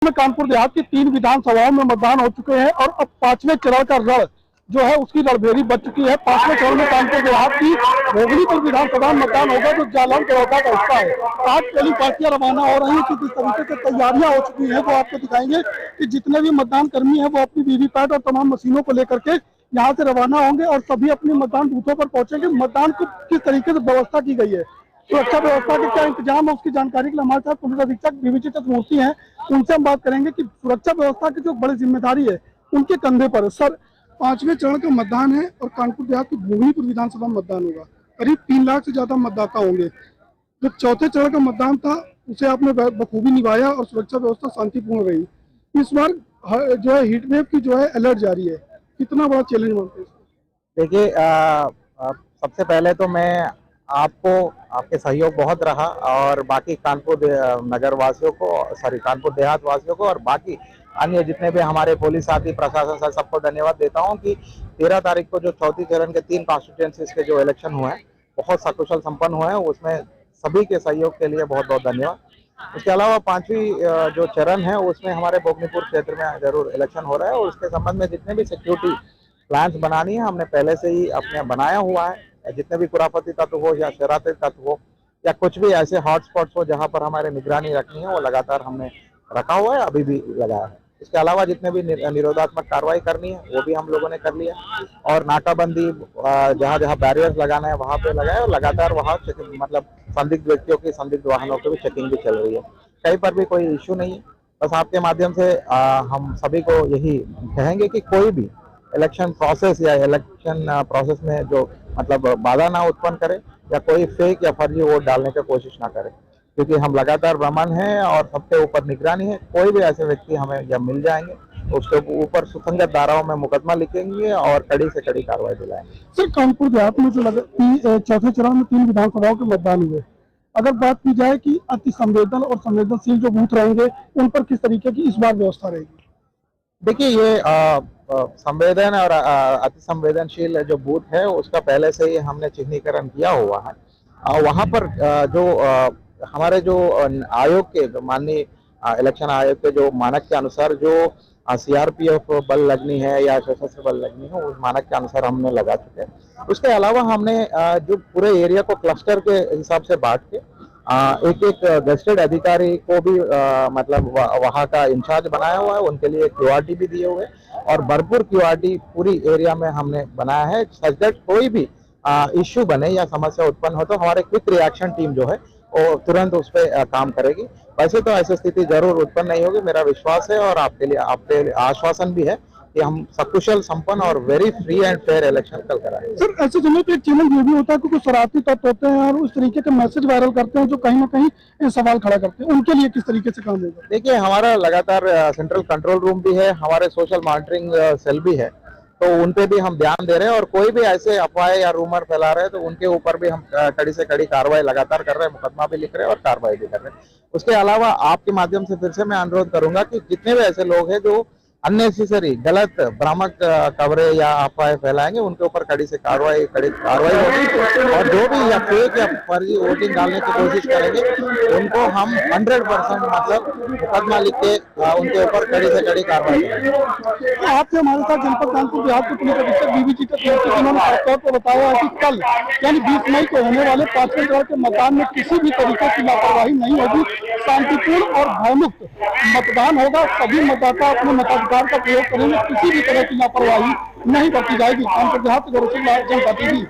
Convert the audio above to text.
में कानपुर देहात की 3 विधानसभाओं में मतदान हो चुके हैं और अब 5वें चरण का रण जो है उसकी रणभेरी बच चुकी है। 5वें चरण में कानपुर देहात की भोगलीपुर विधानसभा में मतदान होगा जो जालौन चौथा का हिस्सा है। आज पोलिंग पार्टियां रवाना हो रही हैं कि किस तरीके से तैयारियां हो चुकी हैं वो आपको दिखाएंगे कि जितने भी मतदान कर्मी हैं वो अपनी वीवीपैट और तमाम मशीनों को लेकर के यहाँ से रवाना होंगे और सभी अपने मतदान बूथों पर पहुंचेंगे। मतदान को किस तरीके से व्यवस्था की गई है, सुरक्षा व्यवस्था के क्या इंतजाम है, उसकी जानकारी के लिए हमारे साथ पुलिस अधीक्षक बीवीजी चतुर्मूर्ति हैं। उनसे हम बात करेंगे कि सुरक्षा व्यवस्था की जो बड़ी जिम्मेदारी है उनके कंधे पर। सर, 5वें चरण का मतदान है और कानपुर देहात की भोगलीपुर विधानसभा में मतदान होगा। करीब 3 लाख से ज्यादा मतदाता होंगे। जो चौथे चरण का मतदान था उसे आपने बखूबी निभाया और सुरक्षा व्यवस्था शांतिपूर्ण रही। इस बार जो है हीट वेव की जो है अलर्ट जारी है, कितना बड़ा चैलेंज मानते हैं? देखिए, सबसे पहले तो मैं आपको आपके सहयोग बहुत रहा और बाकी कानपुर नगर वासियों को, कानपुर देहात वासियों को और बाकी अन्य जितने भी हमारे पुलिस साथी प्रशासन से सबको धन्यवाद देता हूं कि 13 तारीख को जो चौथी चरण के 3 कॉन्स्टिट्यूएंसीज के जो इलेक्शन हुए हैं बहुत सकुशल संपन्न हुए हैं। उसमें सभी के सहयोग के लिए बहुत बहुत धन्यवाद। उसके अलावा 5वीं जो चरण है उसमें हमारे भोगलीपुर क्षेत्र में जरूर इलेक्शन हो रहा है और उसके संबंध में जितने भी सिक्योरिटी प्लान्स बनानी है हमने पहले से ही अपने बनाया हुआ है। जितने भी खुराफती तत्व हो या शरारती तत्व हो या कुछ भी ऐसे हॉटस्पॉट्स हो जहां पर हमारे निगरानी रखनी है वो लगातार हमने रखा हुआ है, अभी भी लगाया है। इसके अलावा जितने भी निरोधात्मक कार्रवाई करनी है वो भी हम लोगों ने कर लिया और नाकाबंदी जहां जहां बैरियर्स लगाना है वहां पे लगाए और लगातार वहां मतलब संदिग्ध व्यक्तियों की, संदिग्ध वाहनों की भी चेकिंग भी चल रही है। कहीं पर भी कोई इश्यू नहीं है। बस आपके माध्यम से हम सभी को यही कहेंगे कि कोई भी इलेक्शन प्रोसेस या इलेक्शन प्रोसेस में जो मतलब बाधा ना उत्पन्न करे या कोई फेक या फर्जी वोट डालने की कोशिश ना करे, क्योंकि हम लगातार भ्रमण है और सबके ऊपर निगरानी है। कोई भी ऐसे व्यक्ति हमें जब मिल जाएंगे उसके ऊपर सुसंगत धाराओं में मुकदमा लिखेंगे और कड़ी से कड़ी कार्रवाई दिलाएंगे। सर, कानपुर देहात में जो चौथे चरण में 3 विधानसभाओं के मतदान हुए, अगर बात की जाए कि अति संवेदन और संवेदनशील जो बूथ रहेंगे उन पर किस तरीके की इस बार व्यवस्था रहेगी? देखिए, ये संवेदन और अति संवेदनशील जो बूथ है उसका पहले से ही हमने चिन्हीकरण किया हुआ है। वहां पर जो हमारे जो आयोग के जो माननीय इलेक्शन आयोग के जो मानक के अनुसार जो सीआरपीएफ बल लगनी है या सशस्त्र बल लगनी है उस मानक के अनुसार हमने लगा चुके हैं। उसके अलावा हमने जो पूरे एरिया को क्लस्टर के हिसाब से बांट के एक एक गस्टेड अधिकारी को भी मतलब वहाँ का इंचार्ज बनाया हुआ है, उनके लिए क्यूआरटी भी दिए हुए और भरपूर क्यूआरटी पूरी एरिया में हमने बनाया है। सच दैट कोई भी इश्यू बने या समस्या उत्पन्न हो तो हमारे क्विक रिएक्शन टीम जो है वो तुरंत उस पर काम करेगी। वैसे तो ऐसी स्थिति जरूर उत्पन्न नहीं होगी, मेरा विश्वास है और आपके आश्वासन भी है कि हम सकुशल संपन्न और very free and fair election कल कराएंगे। सर, ऐसे समय पे एक चैलेंज ये भी होता है कि कुछ शरारती तत्व होते हैं और उस तरीके के मैसेज वायरल करते हैं जो कहीं ना कहीं सवाल खड़ा करते हैं, उनके लिए किस तरीके से काम होगा? देखिए, हमारा लगातार सेंट्रल कंट्रोल रूम भी है, हमारे सोशल मॉनिटरिंग सेल भी है, तो उन पे भी हम ध्यान दे रहे हैं और कोई भी ऐसे अफवाह या रूमर फैला रहे हैं तो उनके ऊपर भी हम कड़ी से कड़ी कार्रवाई लगातार कर रहे हैं, मुकदमा भी लिख रहे हैं और कार्रवाई भी कर रहे हैं। उसके अलावा आपके माध्यम से फिर से मैं अनुरोध करूंगा कि जितने भी ऐसे लोग हैं जो अननेसेसरी गलत भ्रामक खबरें या अफवाहें फैलाएंगे उनके ऊपर कड़ी कार्रवाई होगी और जो भी या फेक या फर्जी वोटिंग डालने की कोशिश करेंगे उनको हम 100% मतलब मुकदमा लिख के उनके ऊपर कड़ी से कड़ी कार्रवाई करेंगे। आपसे हमारे साथ जनपद कानपुर देहात के पुलिस अधीक्षक बीवीजी चतुर्मूर्ति उन्होंने खासतौर पर बताया है कि कल यानी 20 मई को होने वाले 5वें चरण के मतदान में किसी भी तरीके की लापरवाही नहीं होगी, शांतिपूर्ण और भयमुक्त मतदान होगा। सभी मतदाता अपने मताधिकार का प्रयोग करेंगे, किसी भी तरह की लापरवाही नहीं बरती जाएगी। कानपुर देहात से जनता टीवी।